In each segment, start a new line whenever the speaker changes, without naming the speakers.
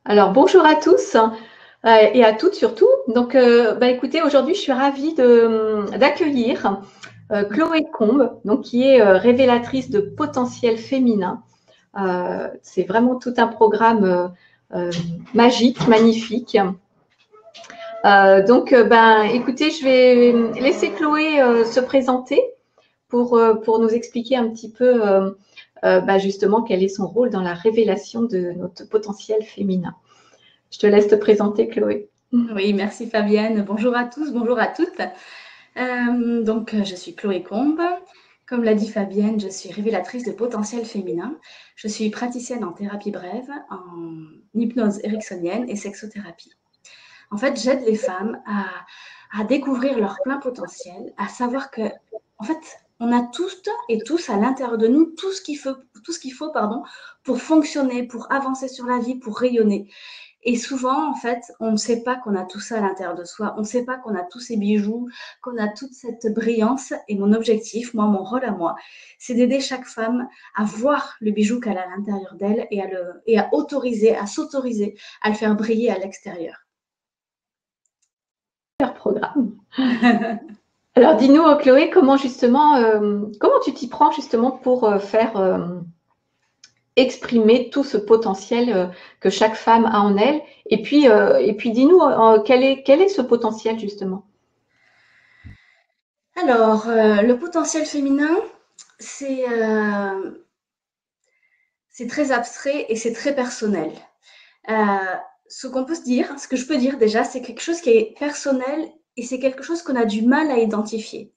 Alors, bonjour à tous et à toutes surtout. Donc, écoutez, aujourd'hui, je suis ravie d'accueillir Chloé Combe, donc, qui est révélatrice de potentiel féminin. C'est vraiment tout un programme magique, magnifique. Écoutez, je vais laisser Chloé se présenter pour nous expliquer un petit peu justement quel est son rôle dans la révélation de notre potentiel féminin. Je te laisse te présenter, Chloé.
Oui, merci Fabienne. Bonjour à tous, bonjour à toutes. Je suis Chloé Combe. Comme l'a dit Fabienne, je suis révélatrice de potentiel féminin. Je suis praticienne en thérapie brève, en hypnose ericksonienne et sexothérapie. En fait, j'aide les femmes à découvrir leur plein potentiel, à savoir que, en fait, on a toutes et tous à l'intérieur de nous tout ce qu'il faut pour fonctionner, pour avancer sur la vie, pour rayonner. Et souvent, en fait, on ne sait pas qu'on a tout ça à l'intérieur de soi. On ne sait pas qu'on a tous ces bijoux, qu'on a toute cette brillance. Et mon objectif, mon rôle à moi, c'est d'aider chaque femme à voir le bijou qu'elle a à l'intérieur d'elle et à s'autoriser à le faire briller à l'extérieur.
Programme. Alors, dis-nous, Chloé, comment tu t'y prends justement pour faire exprimer tout ce potentiel que chaque femme a en elle. Et puis dis-nous, quel est ce potentiel justement?
Alors, le potentiel féminin, c'est très abstrait et c'est très personnel. Ce qu'on peut se dire, ce que je peux dire déjà, c'est quelque chose qui est personnel et c'est quelque chose qu'on a du mal à identifier.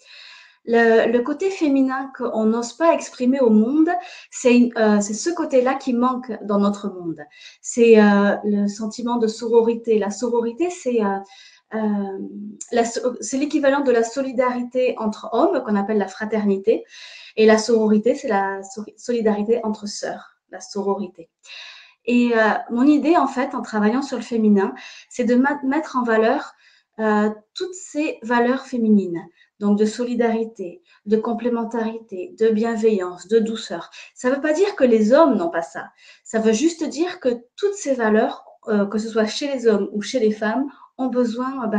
Le côté féminin qu'on n'ose pas exprimer au monde, c'est ce côté-là qui manque dans notre monde. C'est le sentiment de sororité. La sororité, c'est l'équivalent de la solidarité entre hommes, qu'on appelle la fraternité. Et la sororité, c'est la solidarité entre sœurs, la sororité. Et mon idée, en fait, en travaillant sur le féminin, c'est de mettre en valeur toutes ces valeurs féminines, donc de solidarité, de complémentarité, de bienveillance, de douceur. Ça ne veut pas dire que les hommes n'ont pas ça. Ça veut juste dire que toutes ces valeurs, que ce soit chez les hommes ou chez les femmes, ont besoin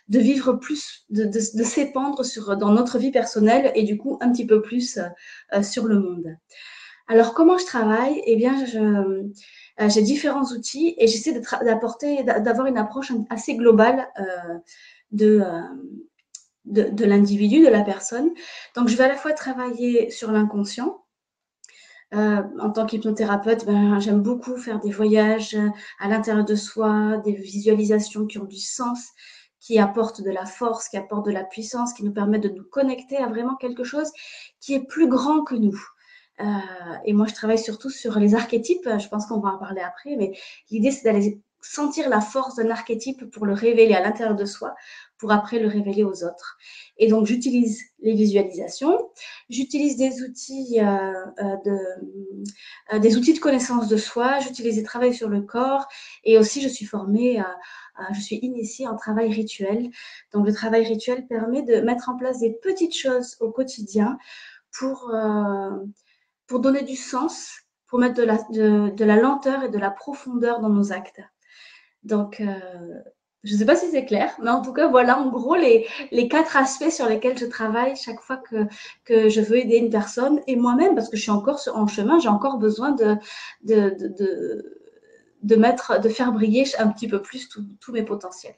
de vivre plus, de s'épandre dans notre vie personnelle et du coup un petit peu plus sur le monde. Alors, comment je travaille? Eh bien, j'ai différents outils et j'essaie d'avoir une approche assez globale de l'individu, de la personne. Donc, je vais à la fois travailler sur l'inconscient. En tant qu'hypnothérapeute, j'aime beaucoup faire des voyages à l'intérieur de soi, des visualisations qui ont du sens, qui apportent de la force, qui apportent de la puissance, qui nous permettent de nous connecter à vraiment quelque chose qui est plus grand que nous. Et moi, je travaille surtout sur les archétypes. Je pense qu'on va en parler après, mais l'idée, c'est d'aller sentir la force d'un archétype pour le révéler à l'intérieur de soi, pour après le révéler aux autres. Et donc, j'utilise les visualisations, j'utilise des outils de connaissance de soi, j'utilise des travaux sur le corps, et aussi, je suis formée, je suis initiée en travail rituel. Donc, le travail rituel permet de mettre en place des petites choses au quotidien pour donner du sens, pour mettre de la lenteur et de la profondeur dans nos actes. Donc, je ne sais pas si c'est clair, mais en tout cas, voilà en gros les 4 aspects sur lesquels je travaille chaque fois que je veux aider une personne. Et moi-même, parce que je suis encore en chemin, j'ai encore besoin de faire briller un petit peu plus tous mes potentiels.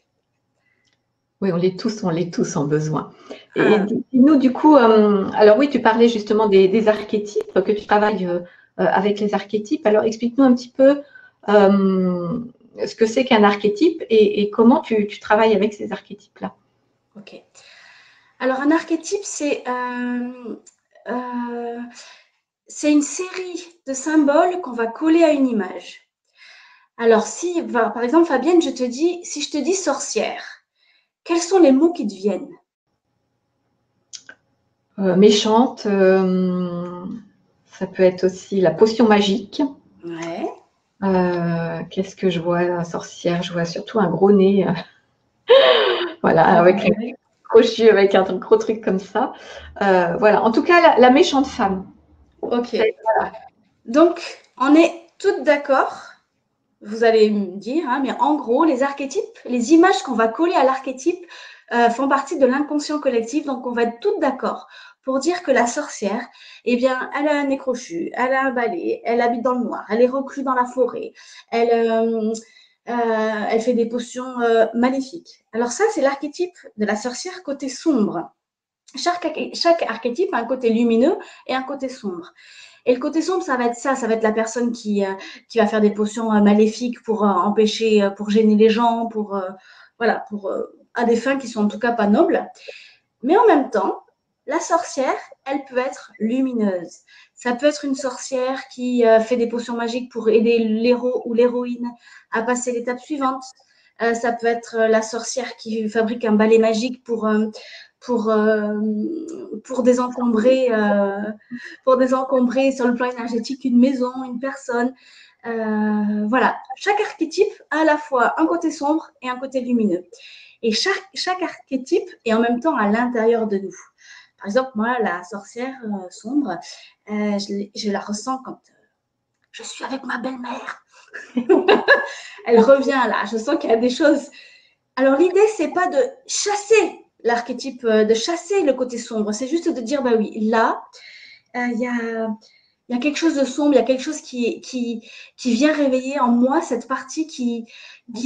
Oui, on l'est tous en besoin. Et dis-nous du coup, alors oui, tu parlais justement des archétypes, que tu travailles avec les archétypes. Alors explique-nous un petit peu ce que c'est qu'un archétype et comment tu travailles avec ces archétypes-là.
Ok. Alors un archétype, c'est une série de symboles qu'on va coller à une image. Alors, par exemple, Fabienne, si je te dis sorcière, quels sont les mots qui te viennent?
Méchante, ça peut être aussi la potion magique.
Ouais.
Qu'est-ce que je vois, sorcière? Je vois surtout un gros nez. Voilà, avec un crochet, avec un gros truc comme ça. Voilà, en tout cas, la méchante femme.
Ok. Voilà. Donc, on est toutes d'accord vous allez me dire, hein, mais en gros, les archétypes, les images qu'on va coller à l'archétype font partie de l'inconscient collectif. Donc, on va être toutes d'accord pour dire que la sorcière, eh bien, elle a un nez crochu, elle a un balai, elle habite dans le noir, elle est recluse dans la forêt, elle fait des potions maléfiques. Alors ça, c'est l'archétype de la sorcière côté sombre. Chaque archétype a un côté lumineux et un côté sombre. Et le côté sombre, ça va être ça va être la personne qui va faire des potions maléfiques pour empêcher, pour gêner les gens, voilà, à des fins qui sont en tout cas pas nobles. Mais en même temps, la sorcière, elle peut être lumineuse. Ça peut être une sorcière qui fait des potions magiques pour aider l'héros ou l'héroïne à passer l'étape suivante. Ça peut être la sorcière qui fabrique un balai magique pour, euh, pour désencombrer, sur le plan énergétique une maison, une personne. Voilà, chaque archétype a à la fois un côté sombre et un côté lumineux. Et chaque archétype est en même temps à l'intérieur de nous. Par exemple, moi, la sorcière sombre, je la ressens quand je suis avec ma belle-mère. Elle revient là, je sens qu'il y a des choses. Alors, l'idée, c'est pas de chasser l'archétype, de chasser le côté sombre. C'est juste de dire, bah oui, là, il y a quelque chose de sombre, il y a quelque chose qui vient réveiller en moi cette partie qui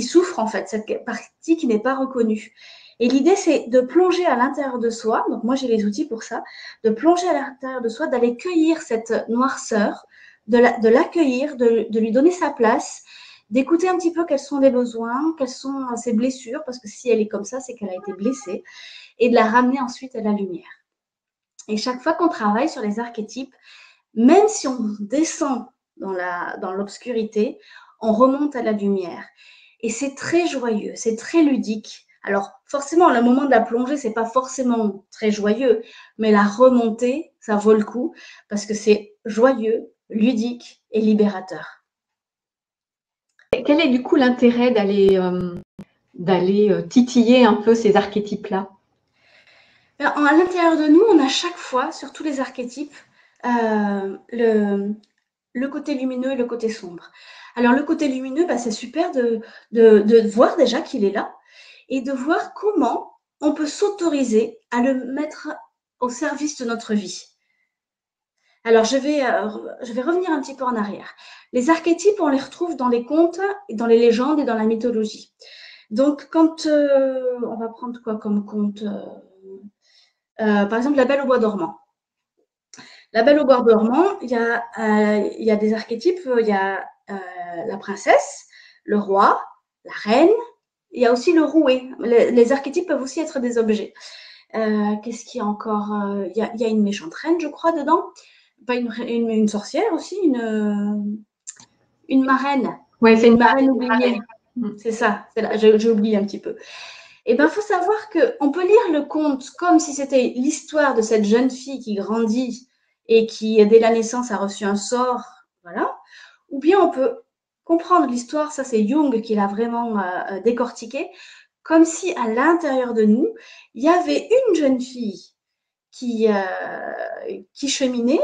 souffre, en fait, cette partie qui n'est pas reconnue. Et l'idée, c'est de plonger à l'intérieur de soi. Donc, moi, j'ai les outils pour ça. De plonger à l'intérieur de soi, d'aller cueillir cette noirceur, de l'accueillir, de lui donner sa place, d'écouter un petit peu quels sont les besoins, quelles sont ses blessures, parce que si elle est comme ça, c'est qu'elle a été blessée, et de la ramener ensuite à la lumière. Et chaque fois qu'on travaille sur les archétypes, même si on descend dans l'obscurité, on remonte à la lumière. Et c'est très joyeux, c'est très ludique. Alors, forcément, le moment de la plongée, c'est pas forcément très joyeux, mais la remontée, ça vaut le coup parce que c'est joyeux, ludique et libérateur.
Quel est du coup l'intérêt d'aller titiller un peu ces archétypes-là?
Alors, à l'intérieur de nous, on a chaque fois, sur tous les archétypes, le côté lumineux et le côté sombre. Alors, le côté lumineux, bah, c'est super de voir déjà qu'il est là et de voir comment on peut s'autoriser à le mettre au service de notre vie. Alors, je vais revenir un petit peu en arrière. Les archétypes, on les retrouve dans les contes, dans les légendes et dans la mythologie. Donc, quand on va prendre quoi comme conte par exemple, La Belle au bois dormant. La Belle au bois dormant, il y a des archétypes. Il y a la princesse, le roi, la reine. Il y a aussi le rouet. Les archétypes peuvent aussi être des objets. Qu'est-ce qu'il y a encore il y a une méchante reine, je crois, dedans. Pas une sorcière aussi, une marraine.
Oui, c'est
Une marraine oubliée.
Mm.
C'est ça, c'est là, j'ai oublié un petit peu. Eh bien, il faut savoir qu'on peut lire le conte comme si c'était l'histoire de cette jeune fille qui grandit et qui, dès la naissance, a reçu un sort, voilà. Ou bien on peut comprendre l'histoire, ça c'est Jung qui l'a vraiment décortiqué, comme si à l'intérieur de nous, il y avait une jeune fille qui cheminait,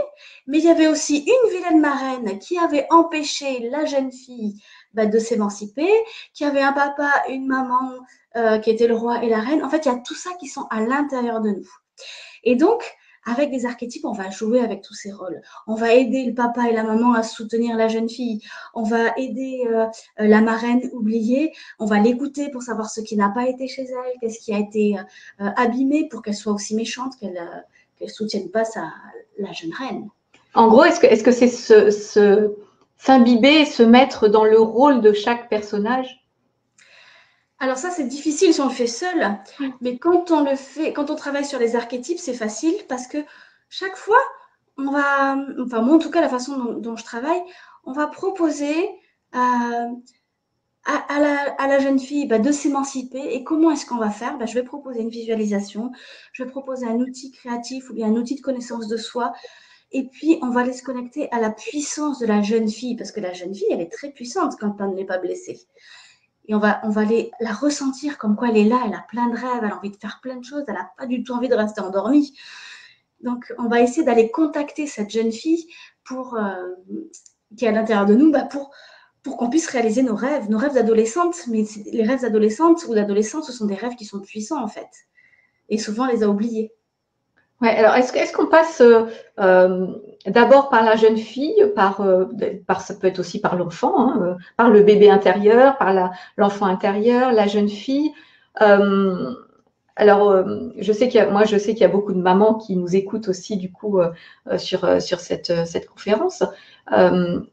mais il y avait aussi une vilaine marraine qui avait empêché la jeune fille de s'émanciper, qui avait un papa, une maman qui était le roi et la reine. En fait, il y a tout ça qui sont à l'intérieur de nous. Et donc, avec des archétypes, on va jouer avec tous ces rôles. On va aider le papa et la maman à soutenir la jeune fille. On va aider la marraine oubliée. On va l'écouter pour savoir ce qui n'a pas été chez elle, qu'est-ce qui a été abîmé pour qu'elle soit aussi méchante, qu'elle ne soutienne pas la jeune reine.
En gros, est-ce que c'est s'imbiber et se mettre dans le rôle de chaque personnage?
Alors ça, c'est difficile si on le fait seul, mais quand on le fait, quand on travaille sur les archétypes, c'est facile parce que chaque fois, on va, enfin moi en tout cas, la façon dont je travaille, on va proposer à la jeune fille de s'émanciper. Et comment est-ce qu'on va faire? Je vais proposer une visualisation, je vais proposer un outil créatif ou bien un outil de connaissance de soi. Et puis, on va aller se connecter à la puissance de la jeune fille, parce que la jeune fille, elle est très puissante quand elle n'est pas blessée. Et on va aller la ressentir comme quoi elle est là, elle a plein de rêves, elle a envie de faire plein de choses, elle n'a pas du tout envie de rester endormie. Donc, on va essayer d'aller contacter cette jeune fille qui est à l'intérieur de nous, pour qu'on puisse réaliser nos rêves d'adolescente. Mais les rêves d'adolescente ou d'adolescents, ce sont des rêves qui sont puissants en fait. Et souvent, on les a oubliés.
Ouais, alors est-ce qu'on passe d'abord par la jeune fille, ça peut être aussi par l'enfant, hein, par le bébé intérieur, par l'enfant intérieur, la jeune fille. Euh, je sais qu'il y a beaucoup de mamans qui nous écoutent aussi du coup sur cette conférence.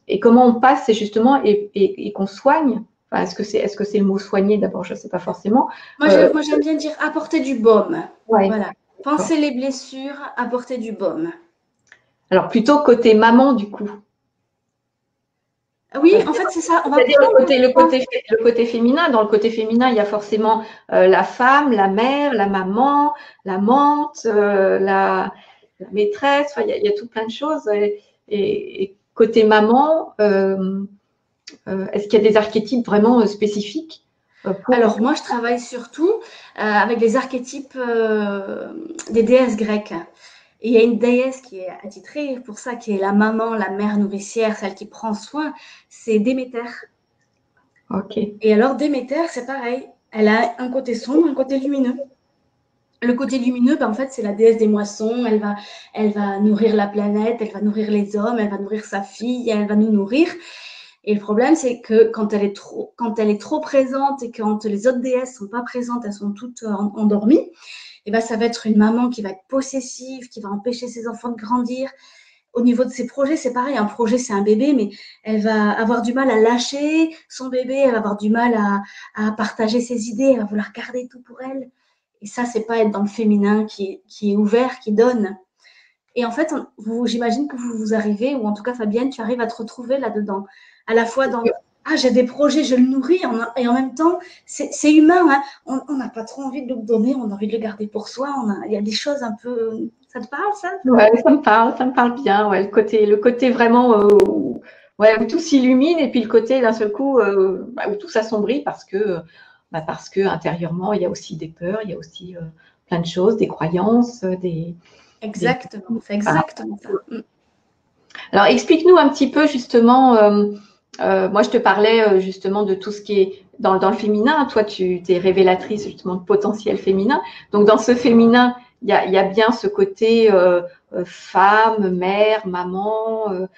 Et comment on passe, c'est justement et qu'on soigne. Enfin, est-ce que c'est le mot soigner d'abord? Je ne sais pas forcément.
Moi, j'aime bien dire apporter du baume.
Ouais.
Voilà. Penser les blessures, apporter du baume.
Alors plutôt côté maman du coup.
Oui, en fait, c'est ça. On va
C'est-à-dire le côté féminin. Dans le côté féminin, il y a forcément la femme, la mère, la maman, l'amante, la maîtresse. Enfin, il y a tout plein de choses. Et côté maman, est-ce qu'il y a des archétypes vraiment spécifiques
Alors, moi, je travaille surtout avec les archétypes des déesses grecques. Et il y a une déesse qui est attitrée pour ça, qui est la maman, la mère nourricière, celle qui prend soin, c'est Déméter.
Ok.
Et alors, Déméter, c'est pareil. Elle a un côté sombre, un côté lumineux. Le côté lumineux, ben, en fait, c'est la déesse des moissons. Elle va nourrir la planète, elle va nourrir les hommes, elle va nourrir sa fille, elle va nous nourrir. Et le problème, c'est que quand elle est trop présente et quand les autres déesses sont pas présentes, elles sont toutes endormies, et ben, ça va être une maman qui va être possessive, qui va empêcher ses enfants de grandir. Au niveau de ses projets, c'est pareil. Un projet, c'est un bébé, mais elle va avoir du mal à lâcher son bébé, elle va avoir du mal à partager ses idées, elle va vouloir garder tout pour elle. Et ça, c'est pas être dans le féminin qui est ouvert, qui donne. Et en fait, j'imagine que vous arrivez, ou en tout cas Fabienne, tu arrives à te retrouver là-dedans. À la fois dans ah, j'ai des projets, je le nourris, et en même temps, c'est humain. Hein. On n'a pas trop envie de le donner, on a envie de le garder pour soi. Il y a des choses un peu. Ça te parle, ça?
Ouais, ça me parle bien. Ouais, le côté vraiment où tout s'illumine et puis le côté d'un seul coup où tout s'assombrit parce que intérieurement il y a aussi des peurs, il y a aussi plein de choses, des croyances,
Exactement, c'est exactement ça.
Alors explique-nous un petit peu justement. Moi, je te parlais justement de tout ce qui est dans le féminin. Toi, tu es révélatrice justement de potentiel féminin. Donc, dans ce féminin, il y a bien ce côté femme, mère, maman,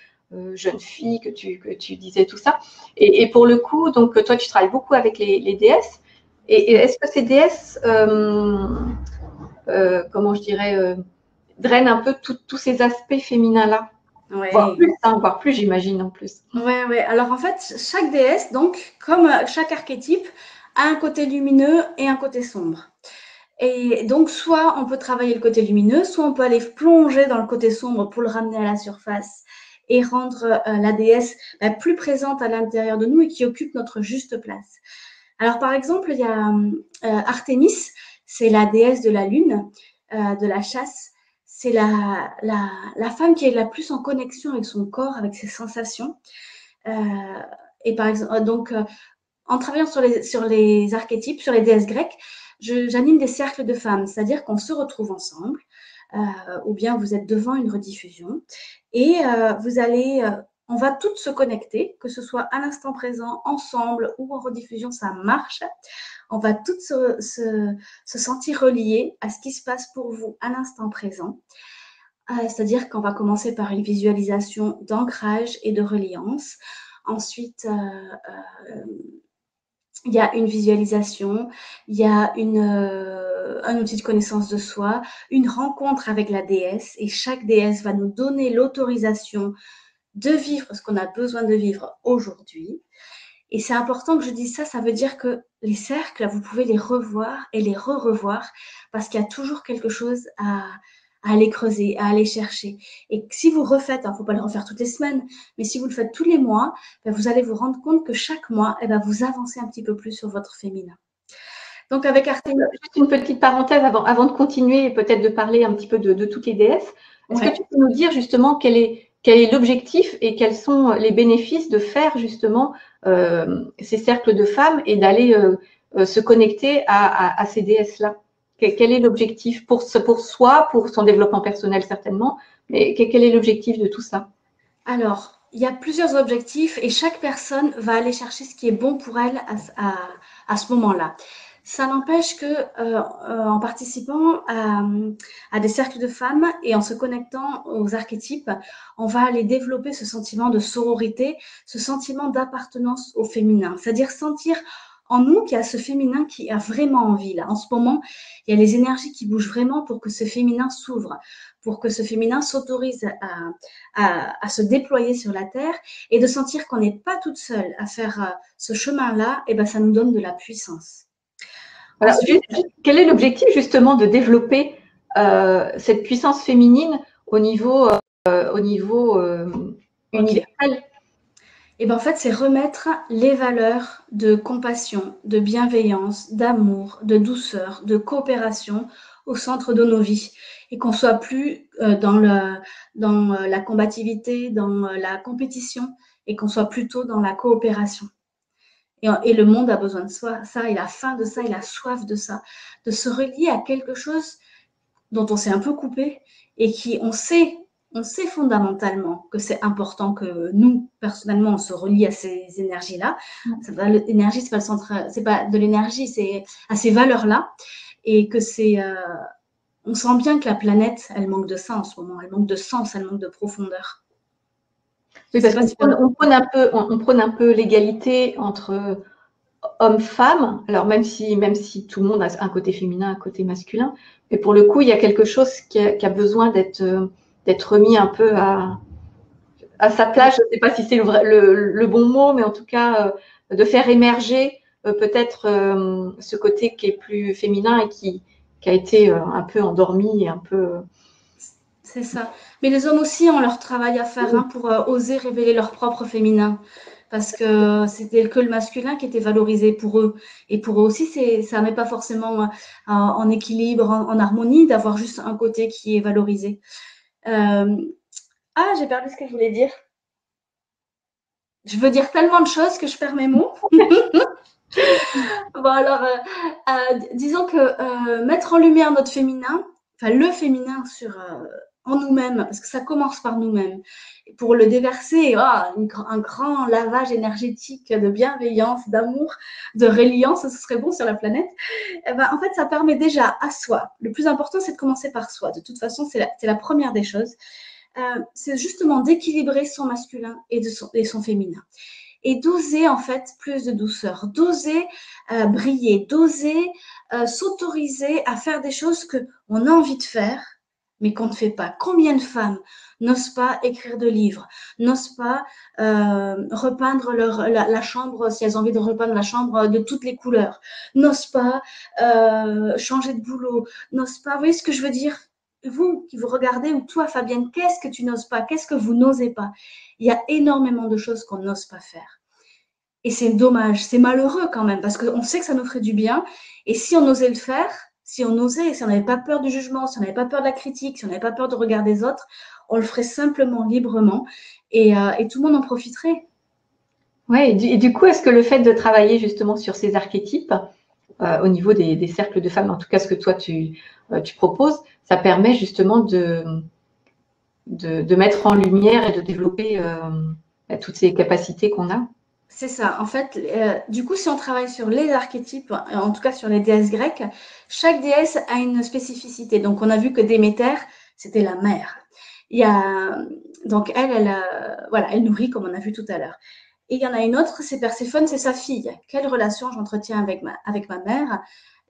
jeune fille que tu disais tout ça. Et pour le coup, donc toi, tu travailles beaucoup avec les déesses. Et est-ce que ces déesses, comment je dirais, drainent un peu tous ces aspects féminins-là?
Ouais.
Voire plus, j'imagine, en plus.
Ouais. Alors, en fait, chaque déesse, donc, comme chaque archétype, a un côté lumineux et un côté sombre. Et donc, soit on peut travailler le côté lumineux, soit on peut aller plonger dans le côté sombre pour le ramener à la surface et rendre la déesse plus présente à l'intérieur de nous et qui occupe notre juste place. Alors, par exemple, il y a Artémis, c'est la déesse de la lune, de la chasse. C'est la femme qui est la plus en connexion avec son corps, avec ses sensations. Et par exemple, donc, en travaillant sur les archétypes, sur les déesses grecques, j'anime des cercles de femmes, c'est-à-dire qu'on se retrouve ensemble, ou bien vous êtes devant une rediffusion, et on va toutes se connecter, que ce soit à l'instant présent, ensemble ou en rediffusion, ça marche. On va toutes se sentir reliées à ce qui se passe pour vous à l'instant présent. C'est-à-dire qu'on va commencer par une visualisation d'ancrage et de reliance. Ensuite, il y a une visualisation, il y a un outil de connaissance de soi, une rencontre avec la déesse, et chaque déesse va nous donner l'autorisation de vivre ce qu'on a besoin de vivre aujourd'hui. Et c'est important que je dise ça, ça veut dire que les cercles, vous pouvez les revoir et les re-revoir, parce qu'il y a toujours quelque chose à aller creuser, à aller chercher. Et si vous refaites, il ne faut pas le refaire toutes les semaines, mais si vous le faites tous les mois, vous allez vous rendre compte que chaque mois, vous avancez un petit peu plus sur votre féminin. Donc avec Artémis.
Juste une petite parenthèse avant de continuer et peut-être de parler un petit peu de toutes les déesses. Est-ce que tu peux nous dire justement quel est l'objectif et quels sont les bénéfices de faire justement ces cercles de femmes et d'aller se connecter à ces déesses-là? Quel est l'objectif pour soi, pour son développement personnel certainement, mais quel est l'objectif de tout ça?
Alors, il y a plusieurs objectifs et chaque personne va aller chercher ce qui est bon pour elle à ce moment-là. Ça n'empêche que en participant à des cercles de femmes et en se connectant aux archétypes, on va aller développer ce sentiment de sororité, ce sentiment d'appartenance au féminin, c'est-à-dire sentir en nous qu'il y a ce féminin qui a vraiment envie. Là, en ce moment, il y a les énergies qui bougent vraiment pour que ce féminin s'ouvre, pour que ce féminin s'autorise à se déployer sur la Terre et de sentir qu'on n'est pas toute seule à faire ce chemin-là, et ben ça nous donne de la puissance.
Alors, quel est l'objectif justement de développer cette puissance féminine au niveau universel?
Et ben en fait, c'est remettre les valeurs de compassion, de bienveillance, d'amour, de douceur, de coopération au centre de nos vies et qu'on soit plus dans la combativité, dans la compétition et qu'on soit plutôt dans la coopération. Et le monde a besoin de ça, il a faim de ça, il a soif de ça, de se relier à quelque chose dont on s'est un peu coupé et qui, on sait fondamentalement que c'est important que nous, personnellement, on se relie à ces énergies-là. L'énergie, c'est pas le centre, c'est pas de l'énergie, c'est à ces valeurs-là. Et que c'est, on sent bien que la planète, elle manque de ça en ce moment. Elle manque de sens, elle manque de profondeur.
Oui, parce qu'on prône un peu l'égalité entre hommes-femmes. Alors même si tout le monde a un côté féminin, un côté masculin, mais pour le coup, il y a quelque chose qui a besoin d'être remis un peu à sa place. Je ne sais pas si c'est le bon mot, mais en tout cas, de faire émerger peut-être ce côté qui est plus féminin et qui a été un peu endormi et un peu…
C'est ça. Mais les hommes aussi ont leur travail à faire pour oser révéler leur propre féminin. Parce que c'était que le masculin qui était valorisé pour eux. Et pour eux aussi, ça ne met pas forcément en équilibre, en harmonie, d'avoir juste un côté qui est valorisé. J'ai perdu ce que je voulais dire. Je veux dire tellement de choses que je perds mes mots. Bon, alors, disons que mettre en lumière notre féminin, enfin le féminin en nous-mêmes, parce que ça commence par nous-mêmes, pour le déverser, un grand lavage énergétique de bienveillance, d'amour, de reliance, ce serait bon sur la planète. En fait, ça permet déjà à soi. Le plus important, c'est de commencer par soi. De toute façon, c'est la première des choses. C'est justement d'équilibrer son masculin et son féminin. Et d'oser en fait plus de douceur, d'oser briller, d'oser s'autoriser à faire des choses qu'on a envie de faire, mais qu'on ne fait pas. Combien de femmes n'osent pas écrire de livres, n'osent pas repeindre la chambre, si elles ont envie de repeindre la chambre de toutes les couleurs, n'osent pas changer de boulot, n'osent pas, vous voyez ce que je veux dire? Vous qui vous regardez, ou toi Fabienne, qu'est-ce que tu n'oses pas? Qu'est-ce que vous n'osez pas? Il y a énormément de choses qu'on n'ose pas faire. Et c'est dommage, c'est malheureux quand même, parce qu'on sait que ça nous ferait du bien. Et si on osait le faire, si on n'avait pas peur du jugement, si on n'avait pas peur de la critique, si on n'avait pas peur de regarder les autres, on le ferait simplement, librement, et tout le monde en profiterait.
Oui, et du coup, est-ce que le fait de travailler justement sur ces archétypes, au niveau des cercles de femmes, en tout cas ce que toi tu proposes, ça permet justement de mettre en lumière et de développer toutes ces capacités qu'on a?
C'est ça. En fait, du coup, si on travaille sur les archétypes, en tout cas sur les déesses grecques, chaque déesse a une spécificité. Donc, on a vu que Déméter, c'était la mère. Donc, elle nourrit, comme on a vu tout à l'heure. Et il y en a une autre, c'est Perséphone, c'est sa fille. Quelle relation j'entretiens avec ma mère?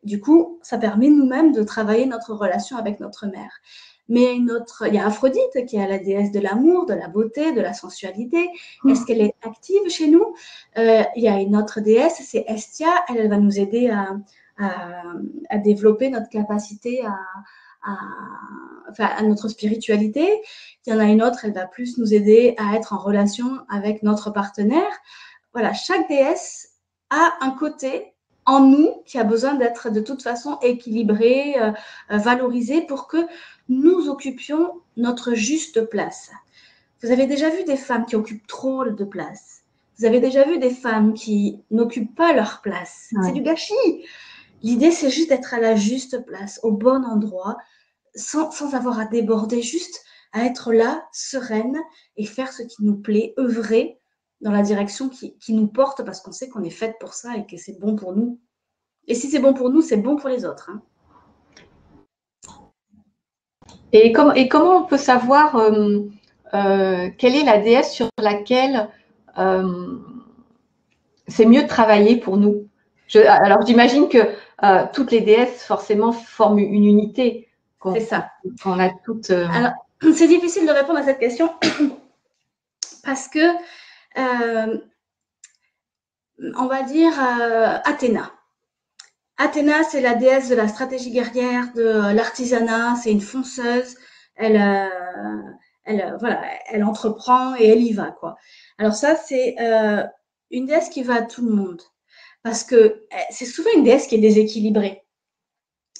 Du coup, ça permet nous-mêmes de travailler notre relation avec notre mère. Mais il y a Aphrodite qui est la déesse de l'amour, de la beauté, de la sensualité. Est-ce qu'elle est active chez nous? Il y a une autre déesse, c'est Hestia. Elle va nous aider à développer notre capacité à notre spiritualité. Il y en a une autre, elle va plus nous aider à être en relation avec notre partenaire. Voilà, chaque déesse a un côté en nous qui a besoin d'être de toute façon équilibré, valorisé pour que nous occupions notre juste place. Vous avez déjà vu des femmes qui occupent trop de place? Vous avez déjà vu des femmes qui n'occupent pas leur place? Ouais. C'est du gâchis. L'idée, c'est juste d'être à la juste place, au bon endroit, sans avoir à déborder, juste à être là, sereine, et faire ce qui nous plaît, œuvrer dans la direction qui nous porte, parce qu'on sait qu'on est faite pour ça et que c'est bon pour nous. Et si c'est bon pour nous, c'est bon pour les autres. Hein.
Et comment on peut savoir quelle est la déesse sur laquelle c'est mieux de travailler pour nous? Alors, j'imagine que toutes les déesses, forcément, forment une unité.
C'est ça.
Qu'on a toutes.
Alors, c'est difficile de répondre à cette question parce que, on va dire, Athéna. Athéna, c'est la déesse de la stratégie guerrière, de l'artisanat, c'est une fonceuse. Voilà, elle entreprend et elle y va, quoi. Alors ça, c'est une déesse qui va à tout le monde. Parce que c'est souvent une déesse qui est déséquilibrée.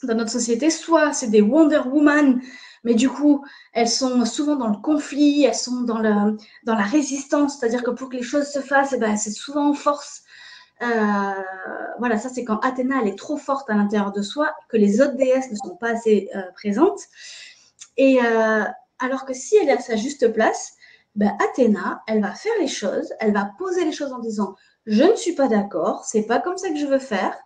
Dans notre société, soit c'est des Wonder Woman, mais du coup, elles sont souvent dans le conflit, elles sont dans la résistance, c'est-à-dire que pour que les choses se fassent, eh ben, c'est souvent en force. Voilà, ça c'est quand Athéna elle est trop forte à l'intérieur de soi, que les autres déesses ne sont pas assez présentes. Et alors que si elle est à sa juste place, ben, Athéna, elle va faire les choses, elle va poser les choses en disant je ne suis pas d'accord, c'est pas comme ça que je veux faire.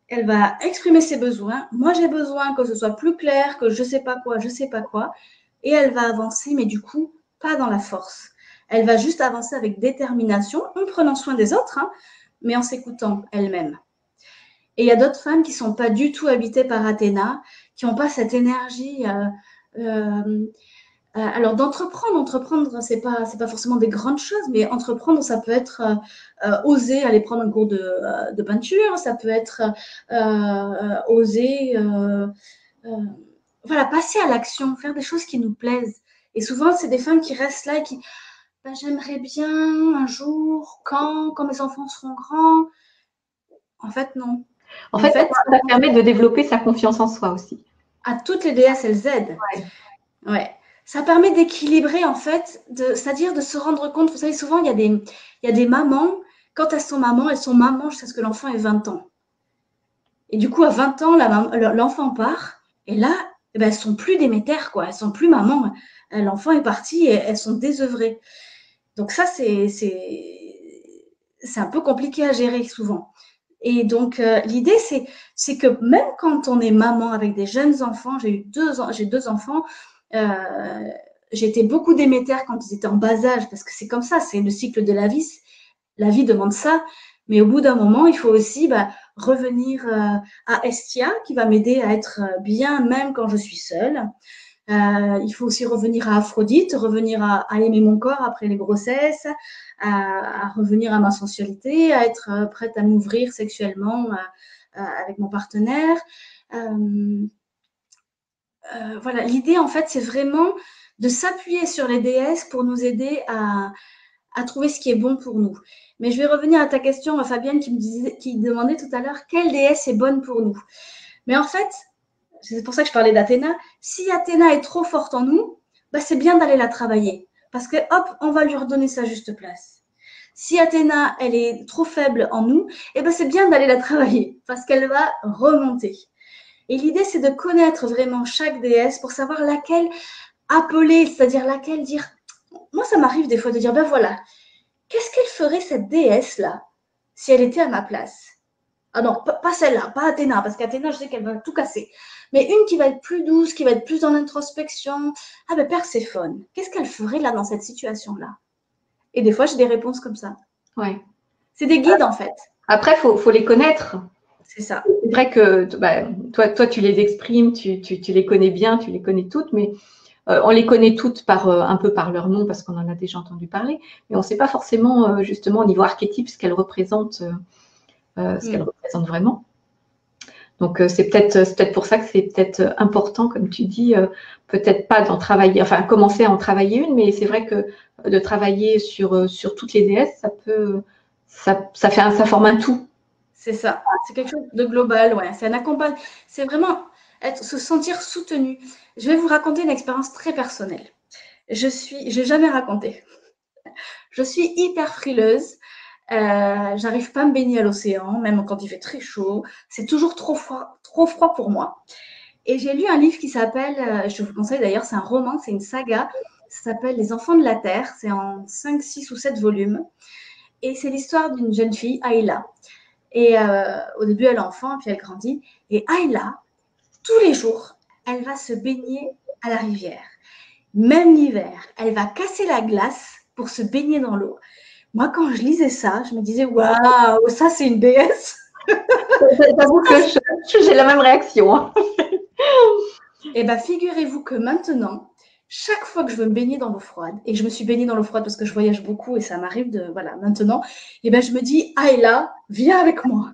Elle va exprimer ses besoins. Moi, j'ai besoin que ce soit plus clair, que je sais pas quoi, je sais pas quoi. Et elle va avancer, mais du coup, pas dans la force. Elle va juste avancer avec détermination, en prenant soin des autres, hein, mais en s'écoutant elle-même. Et il y a d'autres femmes qui ne sont pas du tout habitées par Athéna, qui n'ont pas cette énergie. Alors entreprendre, c'est pas forcément des grandes choses, mais entreprendre, ça peut être oser aller prendre un cours de peinture, ça peut être oser, voilà, passer à l'action, faire des choses qui nous plaisent. Et souvent, c'est des femmes qui restent là et qui, ben, j'aimerais bien un jour, quand mes enfants seront grands. En fait, non.
En fait, ça permet de développer sa confiance en soi aussi.
À toutes les déesses, elles aident. Ouais. Ça permet d'équilibrer, en fait, c'est-à-dire de se rendre compte. Vous savez, souvent, il y a des mamans, quand elles sont mamans jusqu'à ce que l'enfant ait 20 ans. Et du coup, à 20 ans, l'enfant part. Et là, eh ben, elles ne sont plus d'émétères, quoi. Elles ne sont plus mamans. L'enfant est parti et elles sont désœuvrées. Donc ça, c'est un peu compliqué à gérer souvent. Et donc, l'idée, c'est que même quand on est maman avec des jeunes enfants, j'ai deux enfants, j'ai été beaucoup d'émétères quand ils étaient en bas âge, parce que c'est comme ça, c'est le cycle de la vie. La vie demande ça. Mais au bout d'un moment, il faut aussi revenir à Estia, qui va m'aider à être bien, même quand je suis seule. Il faut aussi revenir à Aphrodite, revenir à aimer mon corps après les grossesses, à revenir à ma sensualité, à être prête à m'ouvrir sexuellement avec mon partenaire. Voilà, l'idée en fait, c'est vraiment de s'appuyer sur les déesses pour nous aider à trouver ce qui est bon pour nous. Mais je vais revenir à ta question, Fabienne, qui demandait tout à l'heure quelle déesse est bonne pour nous. Mais en fait, c'est pour ça que je parlais d'Athéna. Si Athéna est trop forte en nous, c'est bien d'aller la travailler. Parce que, hop, on va lui redonner sa juste place. Si Athéna, elle est trop faible en nous, c'est bien d'aller la travailler. Parce qu'elle va remonter. Et l'idée, c'est de connaître vraiment chaque déesse pour savoir laquelle appeler, c'est-à-dire laquelle dire. Moi, ça m'arrive des fois de dire, voilà, qu'est-ce qu'elle ferait cette déesse-là si elle était à ma place? Ah non, pas celle-là, pas Athéna, parce qu'Athéna, je sais qu'elle va tout casser. Mais une qui va être plus douce, qui va être plus dans l'introspection. Ah ben Perséphone, qu'est-ce qu'elle ferait là dans cette situation-là? Et des fois, j'ai des réponses comme ça.
Ouais.
C'est des guides en fait.
Après, faut les connaître.
C'est ça.
C'est vrai que toi, tu les exprimes, tu les connais bien, tu les connais toutes, mais on les connaît toutes un peu par leur nom parce qu'on en a déjà entendu parler, mais on ne sait pas forcément justement au niveau archétype ce qu'elles représentent vraiment. Donc c'est peut-être pour ça que c'est peut-être important, comme tu dis, peut-être pas d'en travailler, enfin commencer à en travailler une, mais c'est vrai que de travailler sur toutes les déesses, ça forme un tout.
C'est ça, c'est quelque chose de global, ouais. C'est un accompagnement, c'est vraiment se sentir soutenu. Je vais vous raconter une expérience très personnelle. J'ai jamais raconté. Je suis hyper frileuse. J'arrive pas à me baigner à l'océan, même quand il fait très chaud. C'est toujours trop froid pour moi. Et j'ai lu un livre qui s'appelle, je vous conseille d'ailleurs, c'est un roman, c'est une saga, ça s'appelle Les Enfants de la Terre, c'est en 5, 6 ou 7 volumes. Et c'est l'histoire d'une jeune fille, Ayla. Et au début, elle est enfant, puis elle grandit. Et Ayla, tous les jours, elle va se baigner à la rivière. Même l'hiver, elle va casser la glace pour se baigner dans l'eau. Moi, quand je lisais ça, je me disais, waouh, ça, c'est une déesse.
J'avoue que j'ai la même réaction. Hein.
Eh bien, figurez-vous que maintenant, chaque fois que je veux me baigner dans l'eau froide, et je me suis baignée dans l'eau froide parce que je voyage beaucoup et ça m'arrive de, voilà, maintenant, eh bien, je me dis, Ayla, viens avec moi.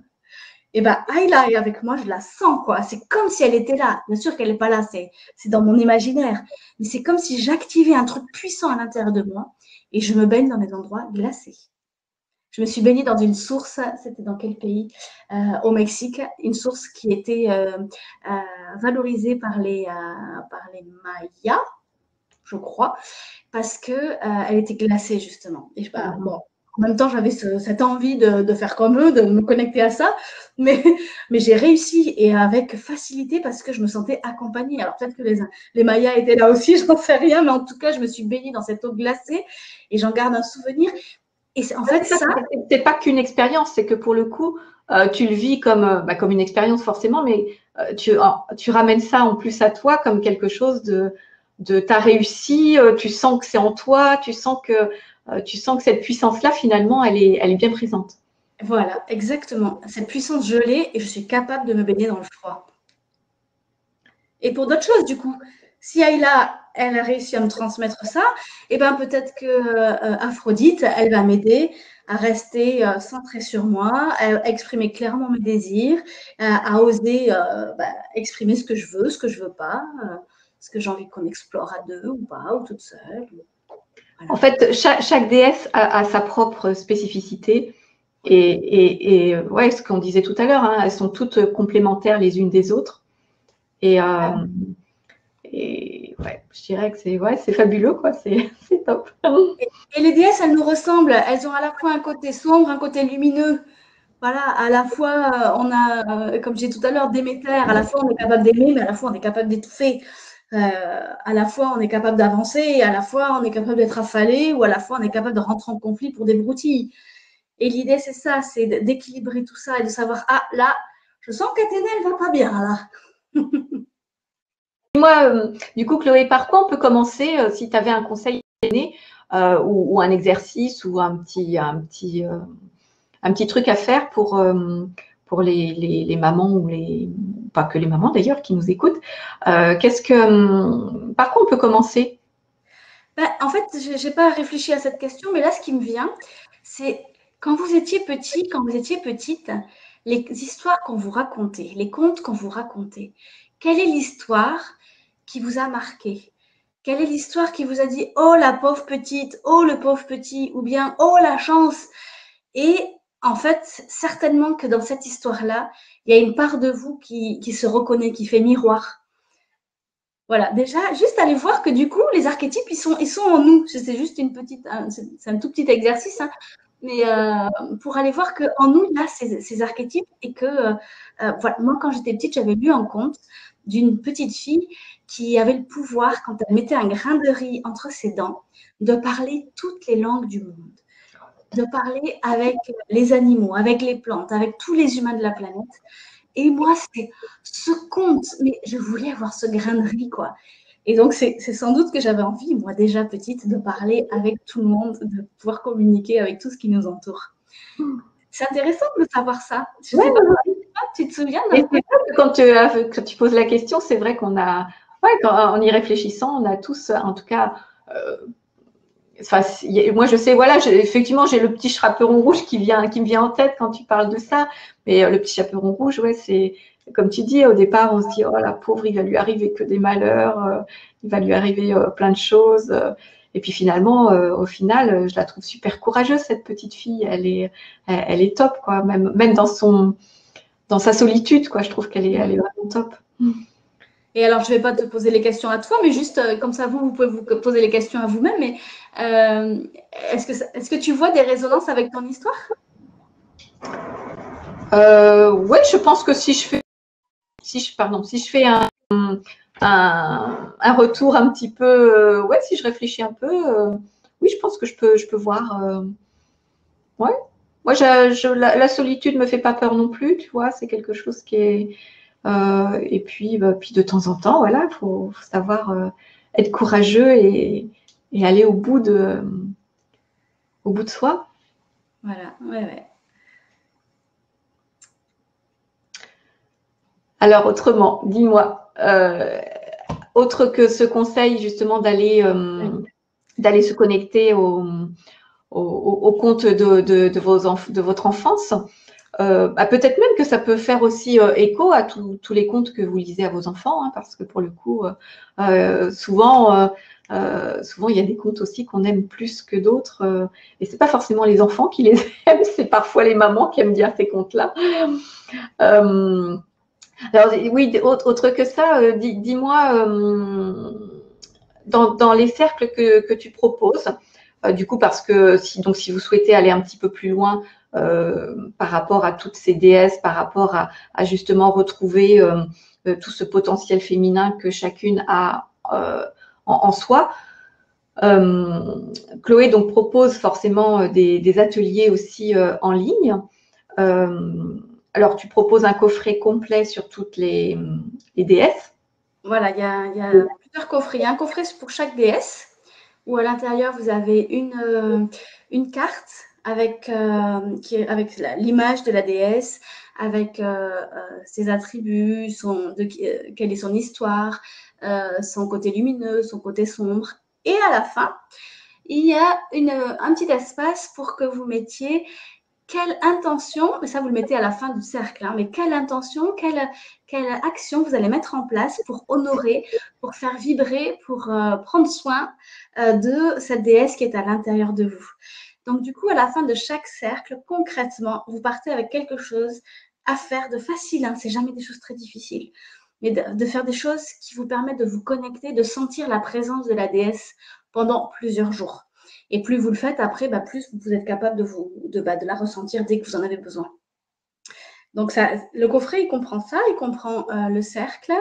Et bien, Ayla est avec moi, je la sens, quoi. C'est comme si elle était là. Bien sûr qu'elle n'est pas là, c'est dans mon imaginaire. Mais c'est comme si j'activais un truc puissant à l'intérieur de moi et je me baigne dans des endroits glacés. Je me suis baignée dans une source, c'était dans quel pays? Au Mexique, une source qui était valorisée par les Mayas, je crois, parce qu'elle était glacée, justement. Et bon, en même temps, j'avais cette envie de faire comme eux, de me connecter à ça, mais j'ai réussi et avec facilité parce que je me sentais accompagnée. Alors peut-être que les Mayas étaient là aussi, je n'en sais rien, mais en tout cas, je me suis baignée dans cette eau glacée et j'en garde un souvenir. Et en fait, ça.
C'est pas qu'une expérience, c'est que pour le coup, tu le vis comme une expérience forcément, mais tu ramènes ça en plus à toi comme quelque chose de t'as réussi, tu sens que c'est en toi, tu sens que cette puissance-là, finalement, elle est bien présente.
Voilà, exactement. Cette puissance, je l'ai et je suis capable de me baigner dans le froid. Et pour d'autres choses, du coup, si Ayla, elle a réussi à me transmettre ça, eh ben peut-être que Aphrodite, elle va m'aider à rester centrée sur moi, à exprimer clairement mes désirs, à oser exprimer ce que je veux pas, ce que j'ai envie qu'on explore à deux ou pas, ou toute seule.
Voilà. En fait, chaque déesse a sa propre spécificité. Et ouais, ce qu'on disait tout à l'heure, hein, elles sont toutes complémentaires les unes des autres. Et ouais, je dirais que c'est fabuleux, quoi. C'est top.
Et les déesses, elles nous ressemblent. Elles ont à la fois un côté sombre, un côté lumineux. Voilà, à la fois, on a, comme j'ai dit tout à l'heure, Déméter, à la fois on est capable d'aimer, mais à la fois on est capable d'étouffer. À la fois on est capable d'avancer, et à la fois on est capable d'être affalé, ou à la fois on est capable de rentrer en conflit pour des broutilles. Et l'idée, c'est ça, c'est d'équilibrer tout ça et de savoir, ah là, je sens qu'Athénée, elle va pas bien, là.
Moi, du coup, Chloé, par quoi on peut commencer si tu avais un conseil ou un exercice ou un petit truc à faire pour les mamans ou pas que les mamans d'ailleurs qui nous écoutent. Par quoi on peut commencer?
En fait, je n'ai pas réfléchi à cette question, mais là, ce qui me vient, c'est quand vous étiez petit, quand vous étiez petite, les histoires qu'on vous racontait, les contes qu'on vous racontait, quelle est l'histoire qui vous a marqué? Quelle est l'histoire qui vous a dit « Oh, la pauvre petite, oh, le pauvre petit » ou bien « Oh, la chance ». Et en fait, certainement que dans cette histoire-là, il y a une part de vous qui se reconnaît, qui fait miroir. Voilà, déjà, juste aller voir que du coup, les archétypes, ils sont en nous. C'est juste c'est un tout petit exercice, hein, mais pour aller voir qu'en nous, il y a ces archétypes et que, voilà, moi, quand j'étais petite, j'avais lu un conte d'une petite fille qui avait le pouvoir, quand elle mettait un grain de riz entre ses dents, de parler toutes les langues du monde, de parler avec les animaux, avec les plantes, avec tous les humains de la planète. Et moi, c'est ce conte, mais je voulais avoir ce grain de riz, quoi. Et donc, c'est sans doute que j'avais envie, moi déjà petite, de parler avec tout le monde, de pouvoir communiquer avec tout ce qui nous entoure. C'est intéressant de savoir ça. Je sais pas, tu te souviens
quand tu poses la question, c'est vrai qu'on a, en y réfléchissant, on a tous, en tout cas, moi je sais, voilà, effectivement, j'ai le petit chaperon rouge qui me vient en tête quand tu parles de ça. Mais le petit chaperon rouge, ouais, c'est comme tu dis, au départ, on se dit, oh la pauvre, il va lui arriver que des malheurs, il va lui arriver plein de choses. Et puis finalement, au final, je la trouve super courageuse, cette petite fille. Elle est top, quoi. Même dans sa solitude, quoi. Je trouve qu'elle est vraiment top.
Et alors, je ne vais pas te poser les questions à toi, mais juste comme ça, vous pouvez vous poser les questions à vous-même. Mais est-ce que tu vois des résonances avec ton histoire?
Oui, je pense que si si je fais un retour un petit peu, ouais, si je réfléchis un peu, oui, je pense que je peux voir. Ouais. Moi, la solitude me fait pas peur non plus, tu vois, c'est quelque chose qui est. Et puis, puis de temps en temps, voilà, faut savoir être courageux et aller au bout de soi.
Voilà, ouais.
Alors, autrement, dis-moi, autre que ce conseil justement d'aller se connecter au compte de votre enfance, peut-être même que ça peut faire aussi écho à tous les contes que vous lisez à vos enfants, hein, parce que pour le coup, souvent, il y a des contes aussi qu'on aime plus que d'autres, et c'est pas forcément les enfants qui les aiment, c'est parfois les mamans qui aiment bien ces contes-là. Alors oui, autre que ça, dis-moi, dans les cercles que tu proposes, du coup, parce que si vous souhaitez aller un petit peu plus loin par rapport à toutes ces déesses, par rapport à justement retrouver tout ce potentiel féminin que chacune a en soi, Chloé donc propose forcément des ateliers aussi en ligne. Alors, tu proposes un coffret complet sur toutes les déesses.
Voilà, il y a plusieurs coffrets. Il y a un coffret pour chaque déesse, où à l'intérieur, vous avez une carte avec l'image de la déesse, avec ses attributs, quelle est son histoire, son côté lumineux, son côté sombre. Et à la fin, il y a un petit espace pour que vous mettiez quelle intention, mais ça vous le mettez à la fin du cercle, hein, mais quelle intention, quelle action vous allez mettre en place pour honorer, pour faire vibrer, pour prendre soin de cette déesse qui est à l'intérieur de vous. Donc du coup, à la fin de chaque cercle, concrètement, vous partez avec quelque chose à faire de facile, hein, c'est jamais des choses très difficiles, mais de faire des choses qui vous permettent de vous connecter, de sentir la présence de la déesse pendant plusieurs jours. Et plus vous le faites après, plus vous êtes capable de la ressentir dès que vous en avez besoin. Donc le coffret, il comprend ça, il comprend le cercle,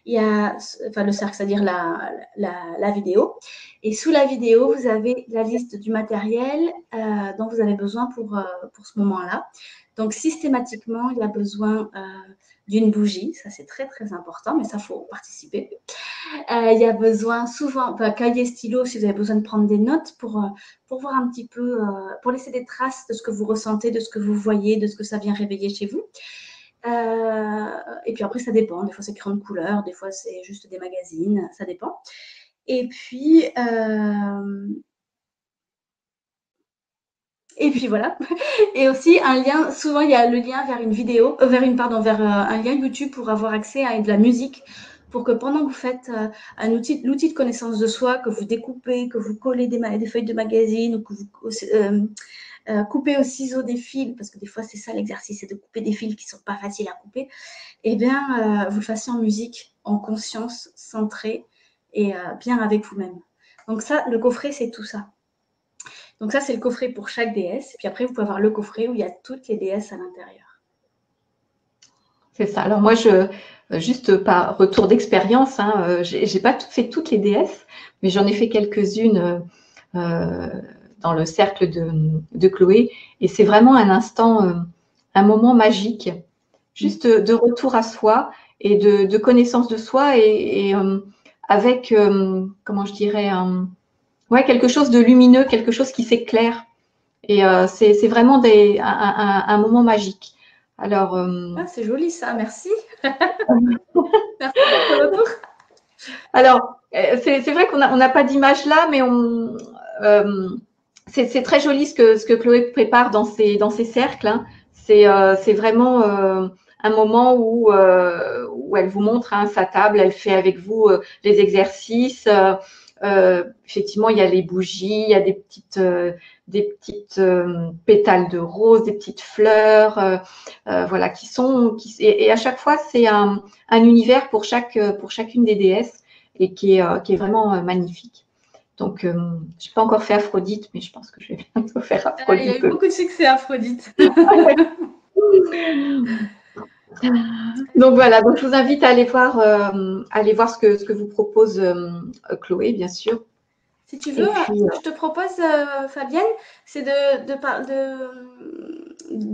le cercle, c'est-à-dire la vidéo. Et sous la vidéo, vous avez la liste du matériel dont vous avez besoin pour ce moment-là. Donc systématiquement, il y a besoin d'une bougie, ça c'est très très important, mais ça faut participer. Il y a besoin souvent, cahier, stylo, si vous avez besoin de prendre des notes pour voir un petit peu, pour laisser des traces de ce que vous ressentez, de ce que vous voyez, de ce que ça vient réveiller chez vous. Et puis après, ça dépend. Des fois, c'est crayon de couleur, des fois, c'est juste des magazines, ça dépend. Et puis voilà. Et aussi un lien, souvent il y a le lien vers une vidéo, vers un lien YouTube pour avoir accès à de la musique, pour que pendant que vous faites l'outil de connaissance de soi, que vous découpez, que vous collez des feuilles de magazine ou que vous coupez au ciseau des fils, parce que des fois c'est ça l'exercice, c'est de couper des fils qui sont pas faciles à couper, et bien vous le fassiez en musique, en conscience, centré et bien avec vous-même. Donc ça, le coffret, c'est tout ça. Donc ça, c'est le coffret pour chaque déesse. Puis après, vous pouvez avoir le coffret où il y a toutes les déesses à l'intérieur.
C'est ça. Alors moi, juste par retour d'expérience, hein, j'ai pas fait toutes les déesses, mais j'en ai fait quelques-unes dans le cercle de Chloé. Et c'est vraiment un instant, un moment magique, juste de retour à soi et de connaissance de soi et avec, comment je dirais, quelque chose de lumineux, quelque chose qui s'éclaire. Et c'est vraiment un moment magique. Alors,
c'est joli ça, merci. Merci pour ce retour.
Alors, c'est vrai qu'on n'a pas d'image là, mais c'est très joli ce que Chloé prépare dans ses cercles, hein. C'est vraiment un moment où elle vous montre sa table, elle fait avec vous les exercices. Effectivement, il y a les bougies, il y a des petites pétales de rose, des petites fleurs, voilà, et à chaque fois c'est un univers pour chacune des déesses et qui est vraiment magnifique. Donc, je n'ai pas encore fait Aphrodite, mais je pense que je vais bientôt faire Aphrodite.
Il y a eu beaucoup de succès, Aphrodite.
Donc voilà, donc je vous invite à aller voir ce que vous propose Chloé, bien sûr.
Si tu veux,
Et
ce
puis,
que je te propose, Fabienne, c'est de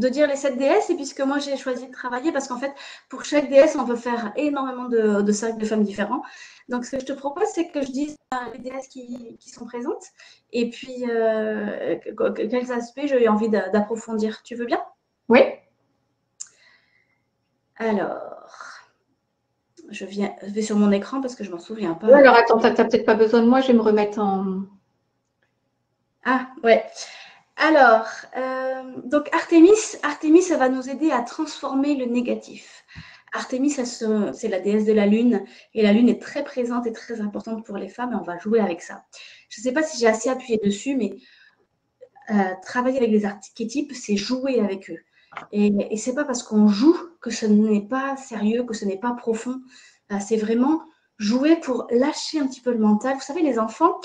dire les 7 déesses. Et puisque moi, j'ai choisi de travailler, parce qu'en fait, pour chaque déesse, on peut faire énormément de cercles de femmes différents. Donc, ce que je te propose, c'est que je dise les déesses qui sont présentes et puis quels aspects j'ai envie d'approfondir. Tu veux bien?
oui.
Alors, je vais sur mon écran parce que je m'en souviens pas.
Ouais, alors attends, tu n'as peut-être pas besoin de moi, je vais me remettre en…
Ah, ouais. Alors, donc Artémis, ça va nous aider à transformer le négatif. Artémis, c'est la déesse de la lune, et la lune est très présente et très importante pour les femmes, et on va jouer avec ça. Je ne sais pas si j'ai assez appuyé dessus, mais travailler avec les archétypes, c'est jouer avec eux. Et ce n'est pas parce qu'on joue que ce n'est pas sérieux, que ce n'est pas profond. C'est vraiment jouer pour lâcher un petit peu le mental. Vous savez, les enfants,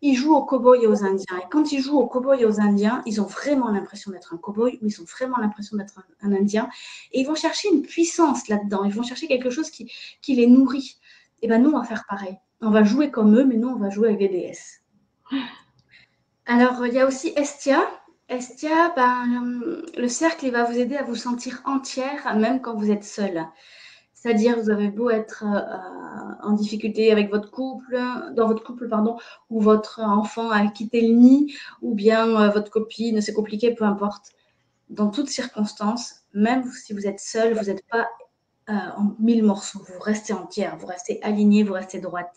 ils jouent aux cow-boys et aux indiens. Et quand ils jouent aux cow-boys et aux indiens, ils ont vraiment l'impression d'être un cow-boy ou ils ont vraiment l'impression d'être un indien. Et ils vont chercher une puissance là-dedans. Ils vont chercher quelque chose qui les nourrit. Et bien, nous, on va faire pareil. On va jouer comme eux, mais nous, on va jouer avec des déesses. Alors, il y a aussi Estia. Estia, le cercle, il va vous aider à vous sentir entière, même quand vous êtes seul. C'est-à-dire, vous avez beau être en difficulté avec votre couple, dans votre couple, pardon, ou votre enfant a quitté le nid, ou bien votre copine, c'est compliqué, peu importe. Dans toutes circonstances, même si vous êtes seul, vous n'êtes pas en 1000 morceaux. Vous restez entière, vous restez aligné, vous restez droite.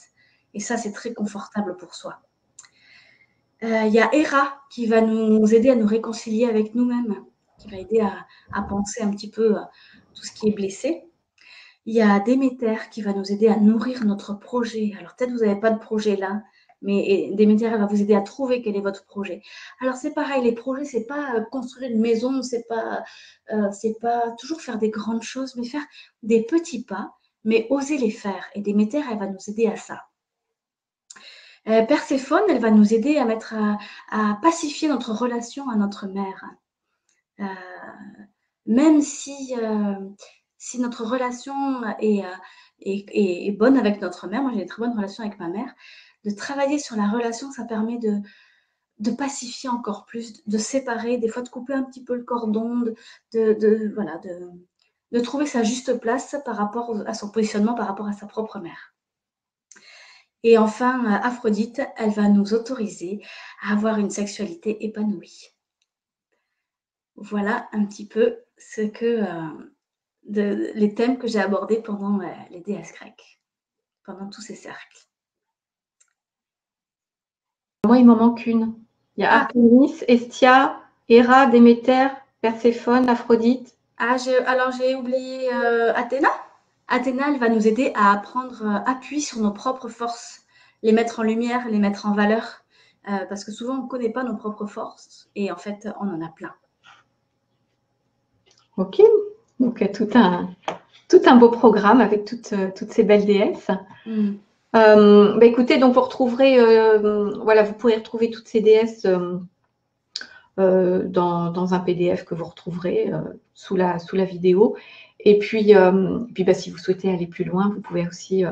Et ça, c'est très confortable pour soi. Il y a Héra qui va nous aider à nous réconcilier avec nous-mêmes, qui va aider à penser un petit peu tout ce qui est blessé. Il y a Déméter qui va nous aider à nourrir notre projet. Alors peut-être vous n'avez pas de projet là, mais Déméter, elle va vous aider à trouver quel est votre projet. Alors c'est pareil, les projets, c'est pas construire une maison, c'est pas toujours faire des grandes choses, mais faire des petits pas, mais oser les faire. Et Déméter, elle va nous aider à ça. Perséphone, elle va nous aider à pacifier notre relation à notre mère. Même si notre relation est bonne avec notre mère, moi j'ai une très bonne relation avec ma mère, de travailler sur la relation, ça permet de pacifier encore plus, de séparer, des fois de couper un petit peu le cordon, de trouver sa juste place par rapport à son positionnement, par rapport à sa propre mère. Et enfin, Aphrodite, elle va nous autoriser à avoir une sexualité épanouie. Voilà un petit peu les thèmes que j'ai abordés pendant les déesses grecques, pendant tous ces cercles.
Moi, il m'en manque une. Il y a Artémis, Estia, Héra, Déméter, Perséphone, Aphrodite.
Alors j'ai oublié Athéna. Athéna, elle va nous aider à prendre appui sur nos propres forces, les mettre en lumière, les mettre en valeur, parce que souvent on ne connaît pas nos propres forces et en fait on en a plein.
Ok, donc tout un beau programme avec toutes ces belles déesses. Écoutez, donc vous retrouverez, vous pourrez retrouver toutes ces déesses dans un PDF que vous retrouverez sous la vidéo. Et puis si vous souhaitez aller plus loin, vous pouvez aussi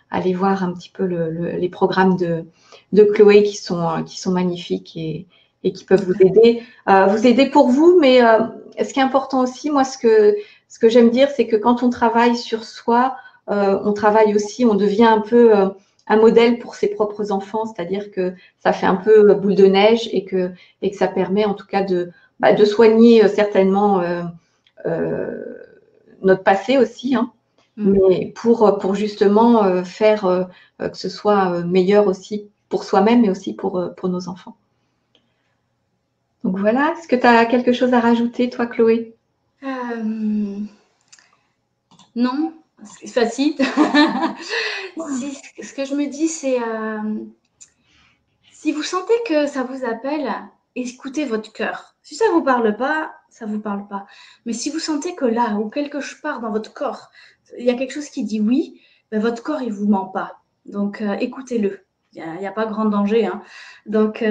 aller voir un petit peu les programmes de Chloé qui sont magnifiques et qui peuvent vous aider pour vous. Mais ce qui est important aussi, moi, ce que j'aime dire, c'est que quand on travaille sur soi, on travaille aussi, on devient un peu un modèle pour ses propres enfants, c'est-à-dire que ça fait un peu boule de neige et que ça permet en tout cas de soigner certainement notre passé aussi, hein, mais pour justement faire que ce soit meilleur aussi pour soi-même, mais aussi pour nos enfants. Donc voilà, est-ce que tu as quelque chose à rajouter, toi, Chloé?
Non, c'est facile. Ce que je me dis, c'est si vous sentez que ça vous appelle, écoutez votre cœur. Si ça ne vous parle pas, ça ne vous parle pas. Mais si vous sentez que là, ou quelque part dans votre corps, il y a quelque chose qui dit oui, ben votre corps, il ne vous ment pas. Donc, écoutez-le. Il n'y a pas grand danger. Hein. Donc,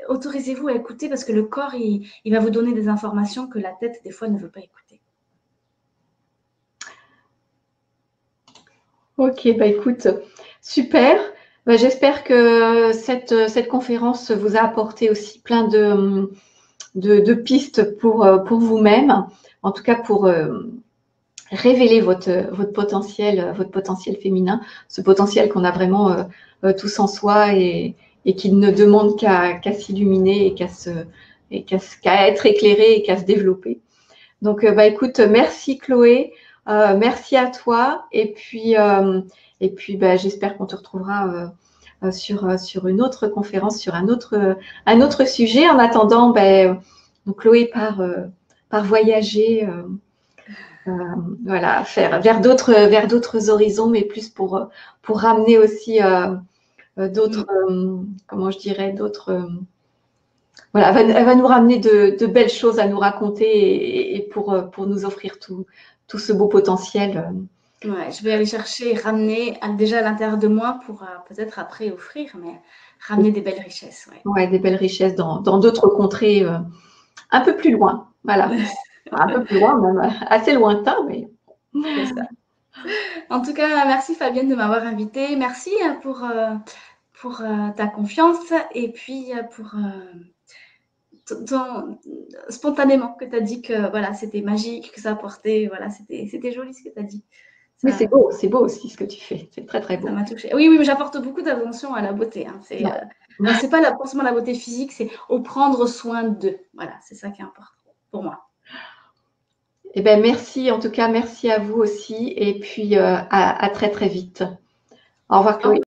autorisez-vous à écouter parce que le corps, il va vous donner des informations que la tête, des fois, ne veut pas écouter.
Ok, bah écoute, super. Bah, j'espère que cette conférence vous a apporté aussi plein de pistes pour vous-même, en tout cas pour révéler votre potentiel féminin, ce potentiel qu'on a vraiment tous en soi et qui ne demande qu'à s'illuminer qu'à être éclairé et qu'à se développer. Donc, bah, écoute, merci Chloé, merci à toi. Et puis bah, j'espère qu'on te retrouvera sur une autre conférence, sur un autre sujet. En attendant, bah, donc Chloé part voyager, voilà, vers d'autres horizons, mais plus pour ramener aussi d'autres, comment je dirais, d'autres. Voilà, elle va nous ramener de belles choses à nous raconter et pour nous offrir tout ce beau potentiel.
Ouais, je vais aller chercher, ramener déjà à l'intérieur de moi pour peut-être après offrir, mais ramener des belles richesses. Ouais.
Ouais, des belles richesses dans d'autres contrées un peu plus loin. Voilà, un peu plus loin, même assez lointain, mais.
C'est ça. En tout cas, merci Fabienne de m'avoir invitée. Merci pour ta confiance et puis pour spontanément que tu as dit que voilà, c'était magique, que ça apportait. Voilà, c'était joli ce que tu as dit.
Mais
Ça,
c'est beau aussi ce que tu fais. C'est très, très
ça
beau.
m'a touchée. Oui, oui, mais j'apporte beaucoup d'attention à la beauté. Hein. C'est pas forcément la beauté physique, c'est au prendre soin d'eux. Voilà, c'est ça qui est important pour moi.
Eh ben, merci, en tout cas, merci à vous aussi. Et puis, à très, très vite. Au revoir, Chloé.